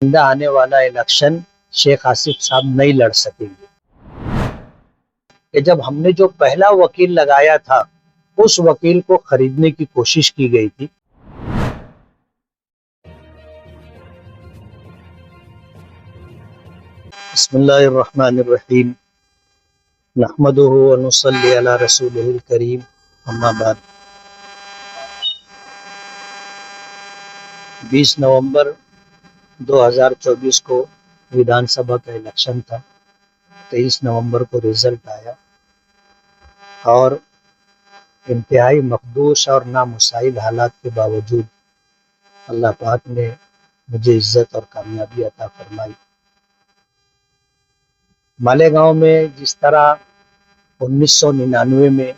آئندہ آنے والا الیکشن شیخ آصف صاحب نہیں لڑ سکیں گے کہ جب ہم نے جو پہلا وکیل لگایا تھا اس وکیل کو خریدنے کی کوشش کی گئی تھی. بسم اللہ الرحمن الرحیم نحمدہ ونصلی علی رسولہ الکریم اما بعد. 20 نومبر 2024 کو ودھان سبھا کا الیکشن تھا. 23 نومبر کو رزلٹ آیا اور انتہائی مخدوش اور نامساعد حالات کے باوجود اللہ پاک نے مجھے عزت اور کامیابی عطا فرمائی. مالیگاؤں میں جس طرح 1999 میں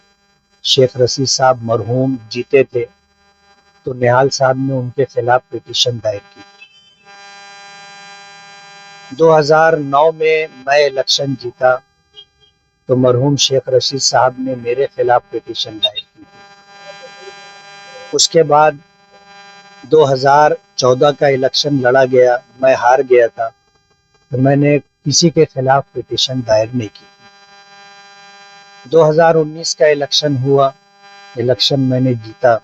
شیخ رشید صاحب مرحوم جیتے تھے تو نہال صاحب نے ان کے خلاف پٹیشن دائر کی. 2009 میں الیکشن جیتا تو مرحوم شیخ رشید صاحب نے میرے خلاف پٹیشن دائر کی. اس کے بعد 2014 کا الیکشن لڑا گیا، میں ہار گیا تھا تو میں نے کسی کے خلاف پٹیشن دائر نہیں کی. 2019 کا الیکشن ہوا، الیکشن میں نے جیتا.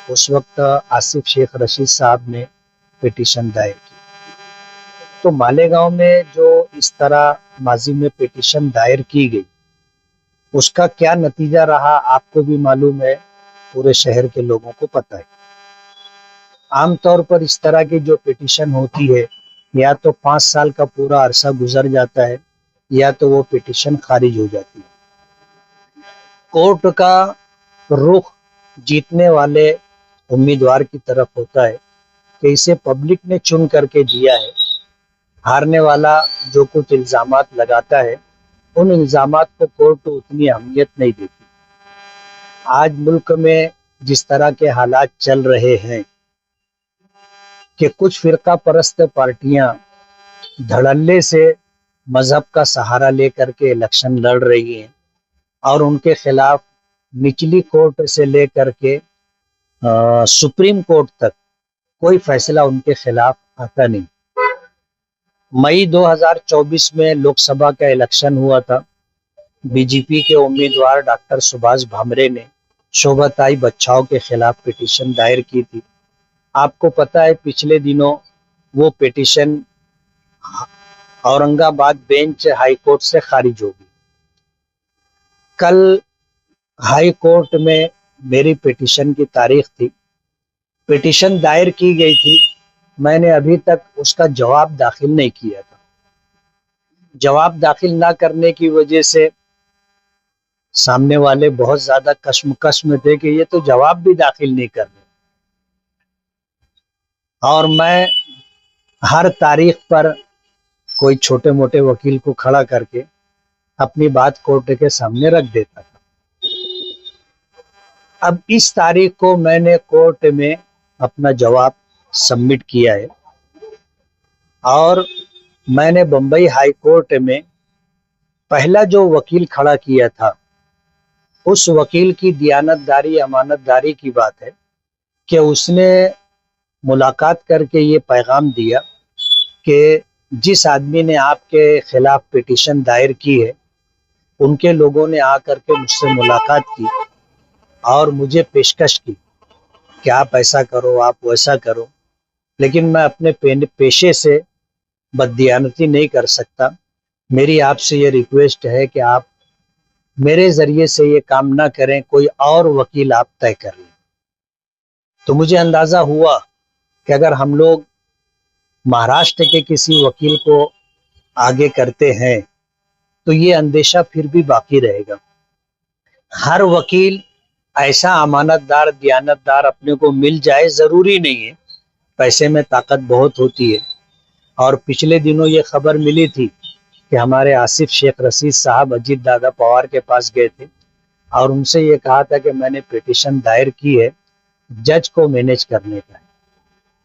اس وقت آصف شیخ رشید صاحب نے پٹیشن دائر کی. تو مالیگاؤں میں جو اس طرح ماضی میں پٹیشن دائر کی گئی اس کا کیا نتیجہ رہا آپ کو بھی معلوم ہے، پورے شہر کے لوگوں کو پتہ ہے. عام طور پر اس طرح کی جو پٹیشن ہوتی ہے یا تو 5 سال کا پورا عرصہ گزر جاتا ہے یا تو وہ پٹیشن خارج ہو جاتی ہے. کورٹ کا رخ جیتنے والے امیدوار کی طرف ہوتا ہے کہ اسے پبلک نے چن کر کے دیا ہے. ہارنے والا جو کچھ الزامات لگاتا ہے ان الزامات کو کورٹ اتنی اہمیت نہیں دیتی. آج ملک میں جس طرح کے حالات چل رہے ہیں کہ کچھ فرقہ پرست پارٹیاں دھڑلے سے مذہب کا سہارا لے کر کے الیکشن لڑ رہی ہیں اور ان کے خلاف نچلی کورٹ سے لے کر کے سپریم کورٹ تک کوئی فیصلہ ان کے خلاف آتا نہیں. مئی 2024 میں لوک سبھا کا الیکشن ہوا تھا. بی جے پی کے امیدوار ڈاکٹر سبھاش بھامرے نے شوبھتائی بچاؤ کے خلاف پٹیشن دائر کی تھی. آپ کو پتہ ہے پچھلے دنوں وہ پٹیشن اورنگ آباد بینچ ہائی کورٹ سے خارج ہوگی. کل ہائی کورٹ میں میری پٹیشن کی تاریخ تھی. پٹیشن دائر کی گئی تھی، میں نے ابھی تک اس کا جواب داخل نہیں کیا تھا. جواب داخل نہ کرنے کی وجہ سے سامنے والے بہت زیادہ کشمکش میں تھے کہ یہ تو جواب بھی داخل نہیں کر رہے، اور میں ہر تاریخ پر کوئی چھوٹے موٹے وکیل کو کھڑا کر کے اپنی بات کورٹ کے سامنے رکھ دیتا تھا. اب اس تاریخ کو میں نے کورٹ میں اپنا جواب سبمٹ کیا ہے اور میں نے بمبئی ہائی کورٹ میں پہلا جو وکیل کھڑا کیا تھا اس وکیل کی دیانت داری امانت داری کی بات ہے کہ اس نے ملاقات کر کے یہ پیغام دیا کہ جس آدمی نے آپ کے خلاف پٹیشن دائر کی ہے ان کے لوگوں نے آ کر کے مجھ سے ملاقات کی اور مجھے پیشکش کی کہ آپ ایسا کرو آپ ویسا کرو، لیکن میں اپنے پیشے سے بددیانتی نہیں کر سکتا. میری آپ سے یہ ریکویسٹ ہے کہ آپ میرے ذریعے سے یہ کام نہ کریں، کوئی اور وکیل آپ طے کر لیں. تو مجھے اندازہ ہوا کہ اگر ہم لوگ مہاراشٹر کے کسی وکیل کو آگے کرتے ہیں تو یہ اندیشہ پھر بھی باقی رہے گا. ہر وکیل ایسا امانت دار دیانت دار اپنے کو مل جائے ضروری نہیں ہے. پیسے میں طاقت بہت ہوتی ہے، اور پچھلے دنوں یہ خبر ملی تھی کہ ہمارے آصف شیخ رشید صاحب اجیت دادا پوار کے پاس گئے تھے اور ان سے یہ کہا تھا کہ میں نے پٹیشن دائر کی ہے جج کو مینیج کرنے کا ہے.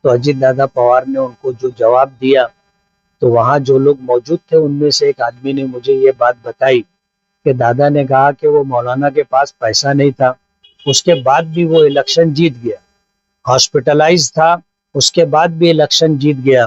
تو اجیت دادا پوار نے ان کو جو جواب دیا تو وہاں جو لوگ موجود تھے ان میں سے ایک آدمی نے مجھے یہ بات بتائی کہ دادا نے کہا کہ وہ مولانا کے پاس پیسہ نہیں تھا، اس کے بعد بھی وہ الیکشن جیت گیا. ہاسپٹلائز تھا، اس کے بعد بھی الیکشن جیت گیا.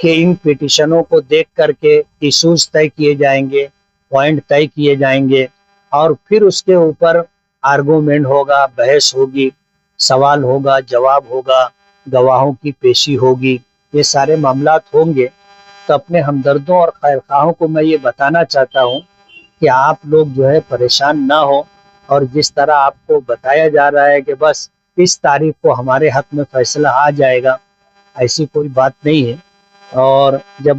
کہ ان پٹیشنوں کو دیکھ کر کے ایشوز طے کیے جائیں گے، پوائنٹ طے کیے جائیں گے، اور پھر اس کے اوپر آرگومنٹ ہوگا، بحث ہوگی، سوال ہوگا، جواب ہوگا، گواہوں کی پیشی ہوگی، یہ سارے معاملات ہوں گے۔ تو اپنے ہمدردوں اور خیرخواہوں کو میں یہ بتانا چاہتا ہوں کہ آپ لوگ جو ہے پریشان نہ ہو، اور جس طرح آپ کو بتایا جا رہا ہے کہ بس اس تاریخ کو ہمارے حق میں فیصلہ آ جائے گا، ایسی کوئی بات نہیں ہے۔ اور جب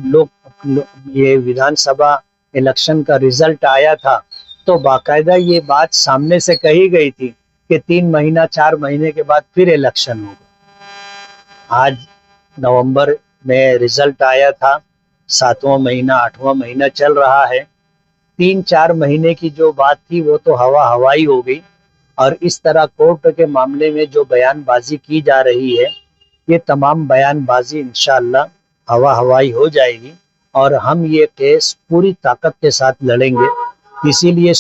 یہ ودھان سبھا الیکشن کا رزلٹ آیا تھا تو باقاعدہ یہ بات سامنے سے کہی گئی تھی کہ 3 مہینہ 4 مہینے کے بعد پھر الیکشن ہوگا۔ آج نومبر میں رزلٹ آیا تھا، 7واں مہینہ 8واں مہینہ چل رہا ہے، 3 4 مہینے کی جو بات تھی وہ تو ہوائی ہو گئی، اور اس طرح کورٹ کے معاملے میں جو بیان بازی کی جا رہی ہے، یہ تمام بیان بازی انشاءاللہ ہوائی ہو جائے گی، اور ہم یہ کیس پوری طاقت کے ساتھ لڑیں گے۔ اسی لیے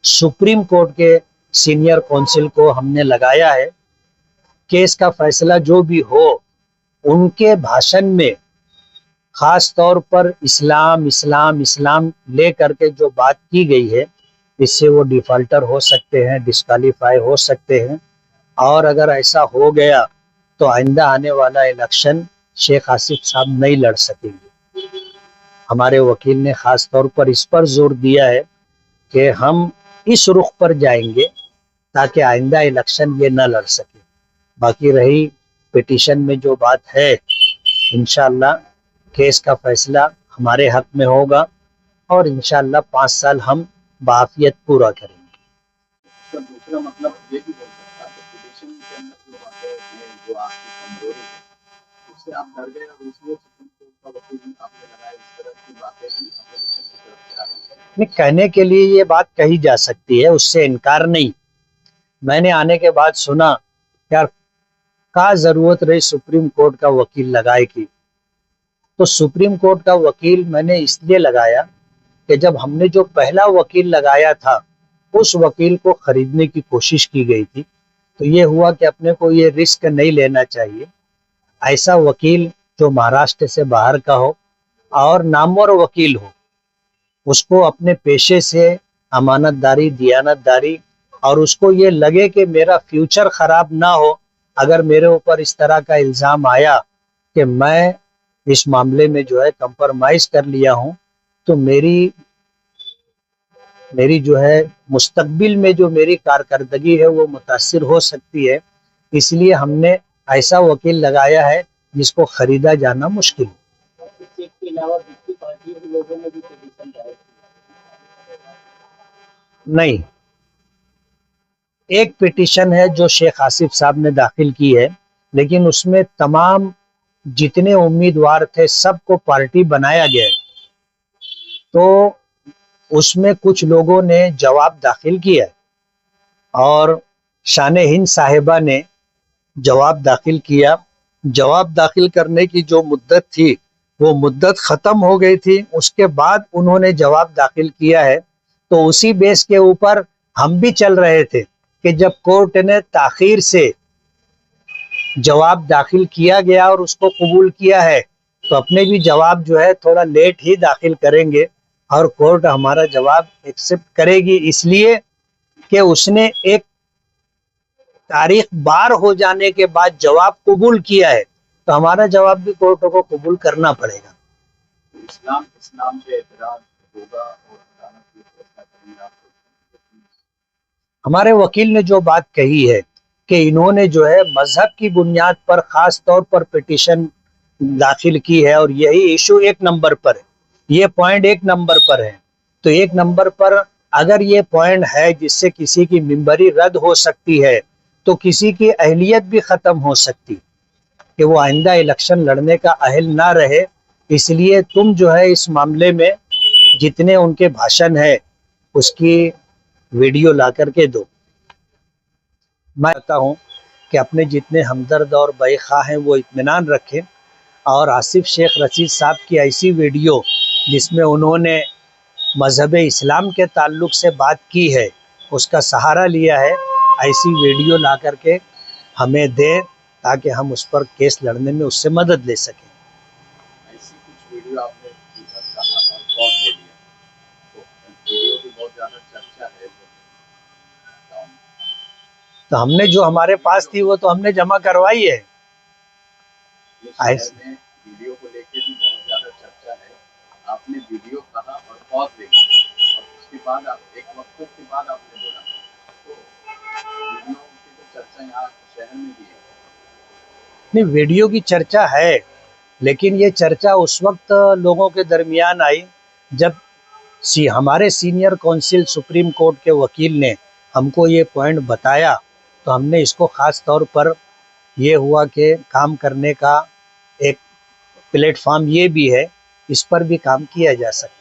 سپریم کورٹ کے سینئر کونسل کو ہم نے لگایا ہے، کیس کا فیصلہ جو بھی ہو ان کے بھاشن میں خاص طور پر اسلام اسلام اسلام لے کر کے جو بات کی گئی ہے، اس سے وہ ڈیفالٹر ہو سکتے ہیں، ڈسکوالیفائی ہو سکتے ہیں، اور اگر ایسا ہو گیا تو آئندہ آنے والا الیکشن شیخ آصف صاحب نہیں لڑ سکیں گے۔ ہمارے وکیل نے خاص طور پر اس پر زور دیا ہے کہ ہم اس رخ پر جائیں گے تاکہ آئندہ الیکشن یہ نہ لڑ سکے۔ باقی رہی پٹیشن میں جو بات ہے، انشاءاللہ کیس کا فیصلہ ہمارے حق میں ہوگا، اور انشاءاللہ 5 سال ہم بعافیت پورا کریں گے۔ اس کا دوسرا مطلب یہ بھی ہو سکتا ہے کہ پٹیشن کے اندر جو باتیں ہیں، جو آپ کی کمزوری ہے، اس سے آپ ڈر گئے، اور اس لیے سپریم کورٹ کا وکیل بھی آپ نے لگایا، اس طرح کی باتیں بھی اپوزیشن کی طرف سے آ رہی ہیں۔ کہنے کے لیے یہ بات کہی جا سکتی ہے، اس سے انکار نہیں۔ میں نے آنے کے بعد سنا یار کا ضرورت رہی سپریم کورٹ کا وکیل لگائے کی، تو سپریم کورٹ کا وکیل میں نے اس لیے لگایا کہ جب ہم نے جو پہلا وکیل لگایا تھا اس وکیل کو خریدنے کی کوشش کی گئی تھی، تو یہ ہوا کہ اپنے کو یہ رسک نہیں لینا چاہیے۔ ایسا وکیل جو مہاراشٹر سے باہر کا ہو اور نامور وکیل ہو، اس کو اپنے پیشے سے امانت داری، دیانت داری، اور اس کو یہ لگے کہ میرا فیوچر خراب نہ ہو اگر میرے اوپر اس طرح کا الزام آیا کہ میں اس معاملے میں جو ہے کمپرمائز کر لیا ہوں، تو میری جو ہے مستقبل میں جو میری کارکردگی ہے وہ متاثر ہو سکتی ہے۔ اس لیے ہم نے ایسا وکیل لگایا ہے جس کو خریدا جانا مشکل ہو۔ اس کے علاوہ دوسری پارٹیوں کے لوگوں نے بھی پٹیشن دائر کی نہیں، ایک پٹیشن ہے جو شیخ آصف صاحب نے داخل کی ہے، لیکن اس میں تمام جتنے امیدوار تھے سب کو پارٹی بنایا گیا ہے، تو اس میں کچھ لوگوں نے جواب داخل کیا ہے، اور شان ہند صاحبہ نے جواب داخل کیا۔ جواب داخل کرنے کی جو مدت تھی وہ مدت ختم ہو گئی تھی، اس کے بعد انہوں نے جواب داخل کیا ہے، تو اسی بیس کے اوپر ہم بھی چل رہے تھے کہ جب کورٹ نے تاخیر سے جواب داخل کیا گیا اور اس کو قبول کیا ہے، تو اپنے بھی جواب جو ہے تھوڑا لیٹ ہی داخل کریں گے، اور کورٹ ہمارا جواب ایکسپٹ کرے گی، اس لیے کہ اس نے ایک تاریخ بار ہو جانے کے بعد جواب قبول کیا ہے، تو ہمارا جواب بھی کورٹ کو قبول کرنا پڑے گا۔ اسلام پہ اعتراض ہوگا اور عدالت یہ فیصلہ کریں گے۔ ہمارے وکیل نے جو بات کہی ہے کہ انہوں نے جو ہے مذہب کی بنیاد پر خاص طور پر پٹیشن داخل کی ہے، اور یہی ایشو 1 نمبر پر ہے، یہ پوائنٹ 1 نمبر پر ہے، تو 1 نمبر پر اگر یہ پوائنٹ ہے جس سے کسی کی ممبری رد ہو سکتی ہے، تو کسی کی اہلیت بھی ختم ہو سکتی کہ وہ آئندہ الیکشن لڑنے کا اہل نہ رہے۔ اس لیے تم جو ہے اس معاملے میں جتنے ان کے بھاشن ہے اس کی ویڈیو لا کر کے دو۔ میں چاہتا ہوں کہ اپنے جتنے ہمدرد اور بے خواہ ہیں وہ اطمینان رکھیں، اور آصف شیخ رشید صاحب کی ایسی ویڈیو جس میں انہوں نے مذہب اسلام کے تعلق سے بات کی ہے، اس کا سہارا لیا ہے، ایسی ویڈیو لا کر کے ہمیں دیں تاکہ ہم اس پر کیس لڑنے میں اس سے مدد لے سکیں۔ تو ہم نے جو ہمارے پاس تھی وہ تو ہم نے جمع کروائی ہے. یہ شہر میں ویڈیو کو لے کے بھی بہت زیادہ چرچا ہے. آپ نے ویڈیو کہا اور بہت دیکھی اور اس کے بعد آپ ایک وقت کے بعد آپ نے بولا تو ویڈیو کی تو چرچا یہاں شہر میں بھی ہے. نہیں، ویڈیو کی چرچا ہے، لیکن یہ چرچا اس وقت لوگوں کے درمیان آئی جب ہمارے سینئر کونسل سپریم کورٹ کے وکیل نے ہم کو یہ پوائنٹ بتایا تو ہم نے اس کو خاص طور پر یہ ہوا کہ کام کرنے کا ایک پلیٹ فارم یہ بھی ہے، اس پر بھی کام کیا جا سکتا ہے.